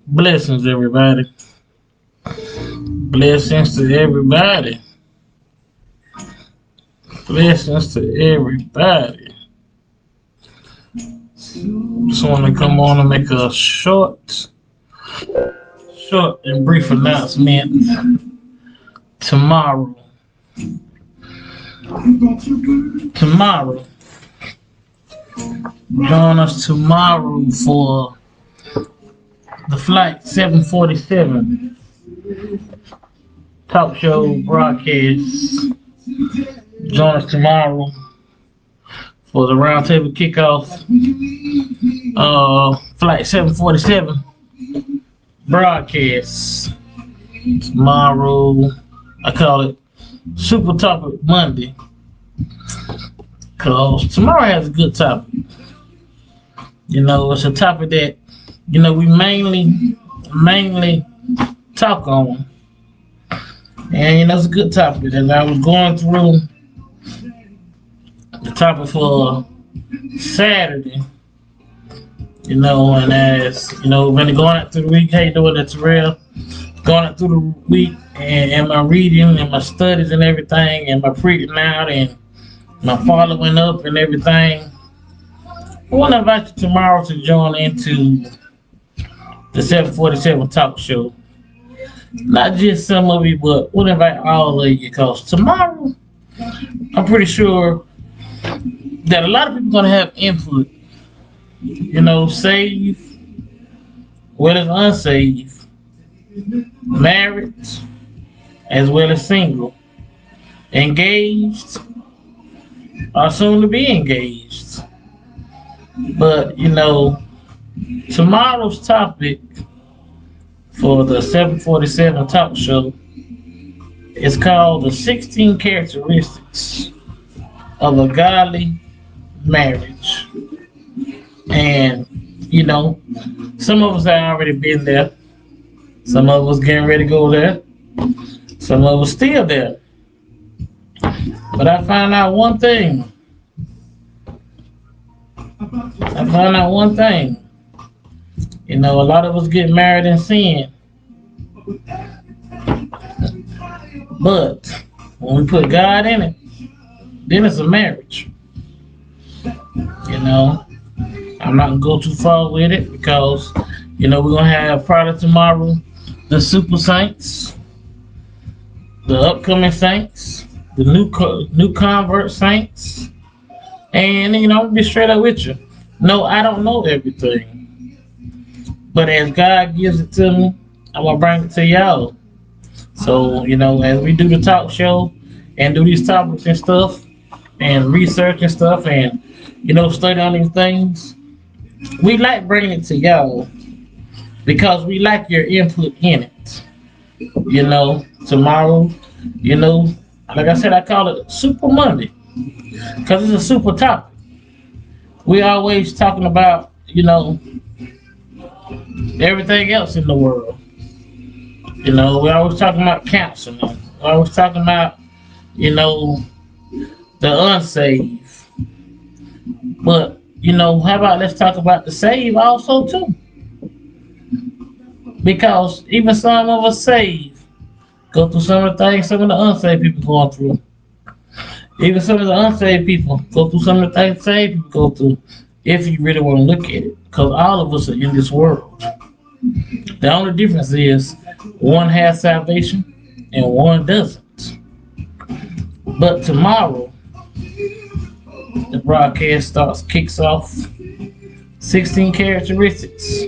Blessings, everybody. Blessings to everybody. Blessings to everybody. Just want to come on and make a short and brief announcement. Tomorrow, join us tomorrow for the flight 747 talk show broadcast. Join us tomorrow for the roundtable kickoff. Flight 747 broadcast tomorrow. I call it Super Topic Monday because tomorrow has a good topic. It's a topic that we mainly talk on, and it's a good topic. And I was going through the topic for Saturday, and as we've been going out through the week. How you doing, that's real. Going out through the week and my reading and my studies and everything, and my preaching out and my following up and everything. I want to invite you tomorrow to join into the 747 talk show. Not just some of you, but we'll invite all of you, because tomorrow I'm pretty sure that a lot of people are going to have input. Saved, well as unsaved, married, as well as single, engaged, or soon to be engaged. But tomorrow's topic for the 747 talk show is called the 16 characteristics of a godly marriage. And some of us have already been there. Some of us getting ready to go there. Some of us still there. But I found out one thing. A lot of us get married in sin. But when we put God in it, then it's a marriage. I'm not going to go too far with it because, we're going to have probably tomorrow the super saints, the upcoming saints, the new convert saints. And, I'm going to be straight up with you. No, I don't know everything. But as God gives it to me, I'm going to bring it to y'all. So, as we do the talk show and do these topics and stuff and research and stuff and, study on these things, we like bringing it to y'all because we like your input in it. Tomorrow, like I said, I call it Super Monday because it's a super topic. We always talking about, everything else in the world. We're always talking about counseling. We're always talking about, the unsaved. But, how about let's talk about the saved also too? Because even some of us saved go through some of the things some of the unsaved people going through. Even some of the unsaved people go through some of the things saved people go through, if you really want to look at it. Because all of us are in this world. The only difference is one has salvation and one doesn't. But tomorrow, the broadcast kicks off 16 characteristics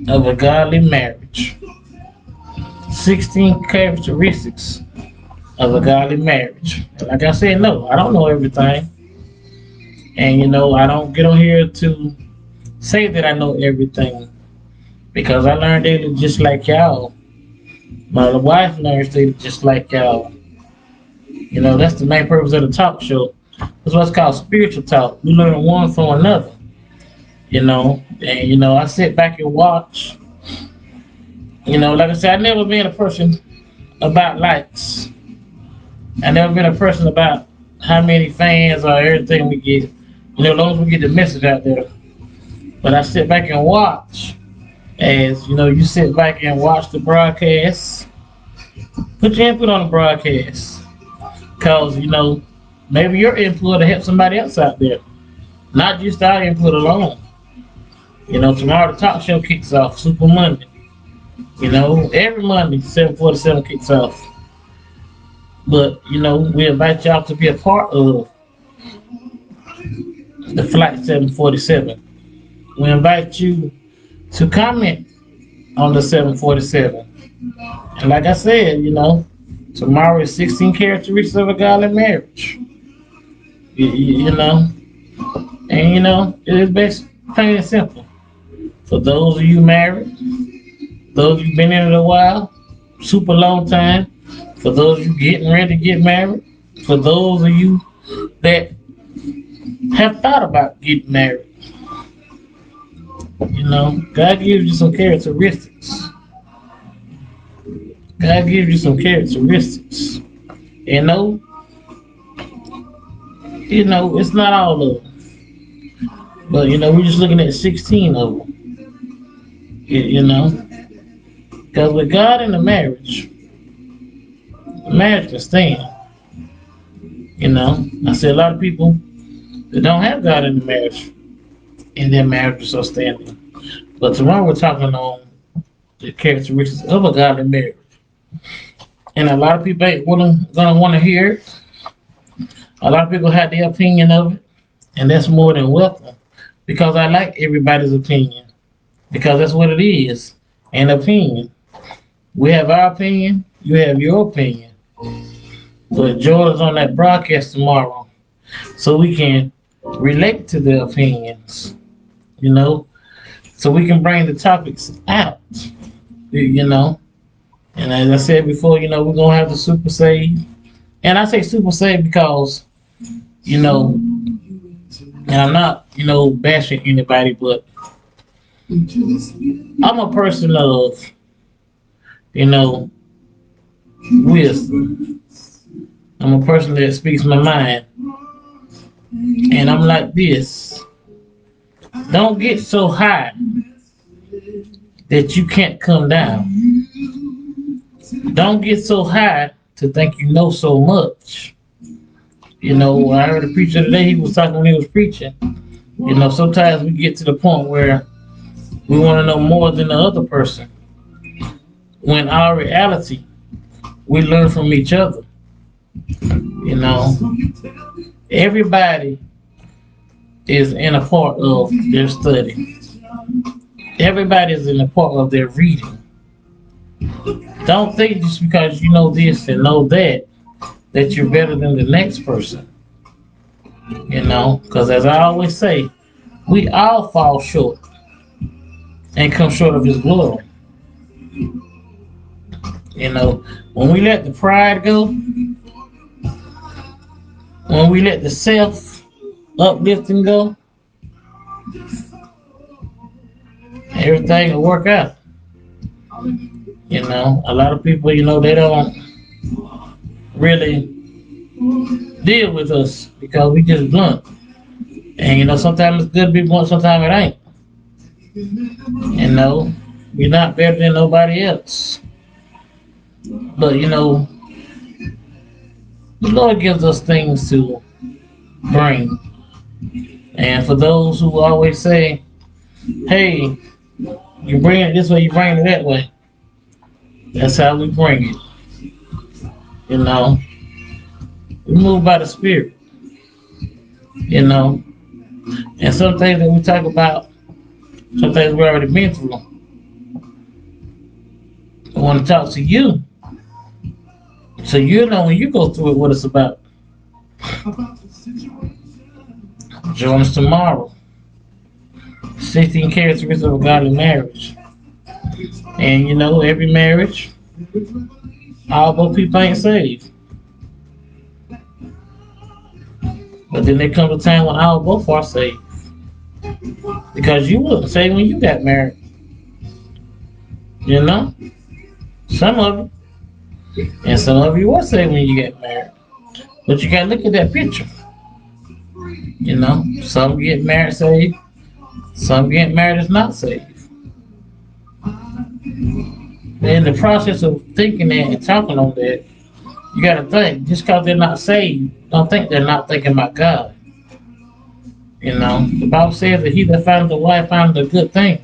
of a godly marriage. 16 characteristics of a godly marriage. Like I said, no, I don't know everything. And I don't get on here to say that I know everything, because I learned daily just like y'all. My wife learns daily just like y'all. That's the main purpose of the talk show. That's what's called spiritual talk. We learn one from another. And I sit back and watch. Like I said, I've never been a person about likes. I've never been a person about how many fans or everything we get. As long as we get the message out there. But I sit back and watch As you know, you sit back and watch the broadcast. Put your input on the broadcast, cause you know maybe your input will help somebody else out there, not just our input alone. You know, tomorrow the talk show kicks off, Super Monday. You know, every Monday, 7:47 kicks off. But, you know, we invite y'all to be a part of the Flight 747. We invite you to comment on the 747. And like I said, you know, tomorrow is 16 characteristics of a godly marriage. You know, and you know, it is best plain and simple. For those of you married, those of you been in it a while, super long time. For those of you getting ready to get married, for those of you that have thought about getting married, you know, God gives you some characteristics. God gives you some characteristics. You know, it's not all of them. But you know, we're just looking at 16 of them. You know, because with God in the marriage can stand. You know, I see a lot of people that don't have God in the marriage, and their marriages are standing. But tomorrow we're talking on the characteristics of a godly marriage, and a lot of people ain't gonna want to hear it. A lot of people have their opinion of it, and that's more than welcome, because I like everybody's opinion, because that's what it is, an opinion. We have our opinion, you have your opinion. But join us on that broadcast tomorrow so we can relate to the opinions, you know, so we can bring the topics out, you know. And as I said before, you know, we're going to have the super save. And I say super save because, you know, and I'm not, you know, bashing anybody, but I'm a person of, you know, wisdom. I'm a person that speaks my mind. And I'm like this. Don't get so high that you can't come down. Don't get so high to think you know so much. You know, I heard a preacher today, he was talking when he was preaching. You know, sometimes we get to the point where we want to know more than the other person. When our reality, we learn from each other. You know, everybody is in a part of their study. Everybody is in a part of their reading. Don't think just because you know this and know that you're better than the next person. You know, because as I always say, we all fall short and come short of His glory. You know, when we let the pride go, when we let the self uplifting go, everything will work out. You know, a lot of people, you know, they don't really deal with us because we just blunt. And you know, sometimes it's good to be blunt, sometimes it ain't. You know, we're not better than nobody else. But you know, the Lord gives us things to bring. And for those who always say, hey, you bring it this way, you bring it that way. That's how we bring it. You know, we move by the Spirit. You know, and some things that we talk about, some things we've already been through. I want to talk to you, so you know when you go through it what it's about. Join us tomorrow. 16 characteristics of a godly marriage. And you know, every marriage, all both people ain't saved. But then there comes a time when all both are saved. Because you wasn't saved when you got married. You know? Some of you. And some of you were saved when you got married. But you gotta look at that picture. You know? Some get married saved. Some get married as not saved. In the process of thinking that and talking on that, you got to think. Just because they're not saved, don't think they're not thinking about God. You know, the Bible says that he that finds a wife finds a good thing.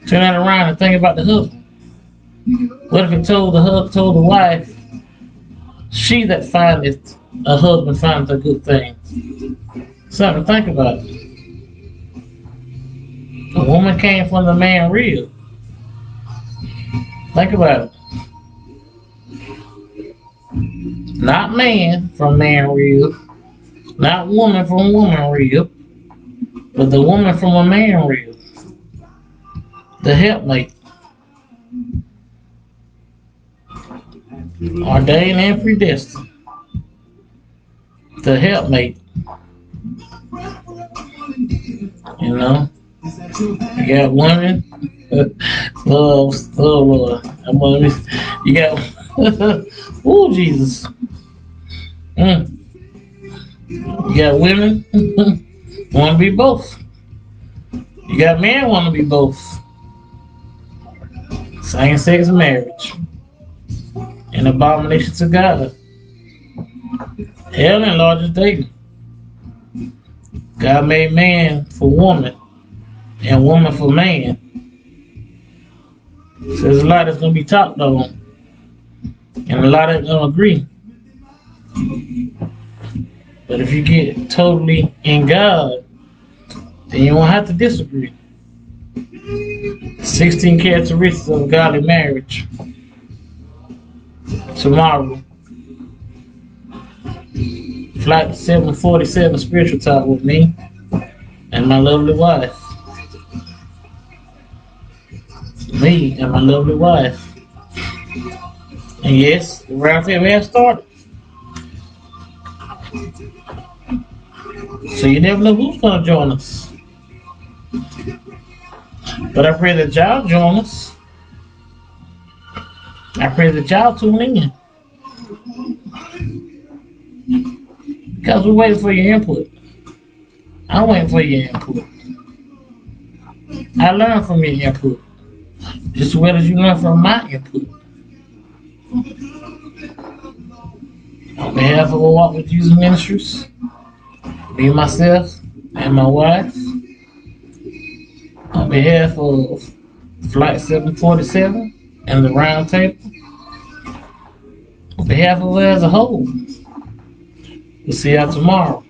Turn that around and think about the husband. What if it told the wife, she that findeth a husband finds a good thing? Something to think about. A woman came from the man real. Think about it. Not man from man real. Not woman from woman real. But the woman from a man real. The helpmate. Ordained and predestined. The helpmate. You know? You got women. Oh Lord. You got oh Jesus. You got women want to be both. You got men want to be both. Same-sex marriage. An abomination to God. Hell and largest dating. God made man for woman and woman for man. So there's a lot that's going to be talked on. And a lot that's going to agree. But if you get totally in God, then you won't have to disagree. 16 characteristics of a godly marriage. Tomorrow. Flight 747 Spiritual Talk with me and my lovely wife. Me and my lovely wife. And yes, the roundtable has started. So you never know who's going to join us. But I pray that y'all join us. I pray that y'all tune in. Because we're waiting for your input. I'm waiting for your input. I learn from your input. Just as well as you learn from my input. On behalf of Walk with Jesus Ministries, me, myself, and my wife, on behalf of Flight 747 and the Roundtable, on behalf of us as a whole, we'll see y'all tomorrow.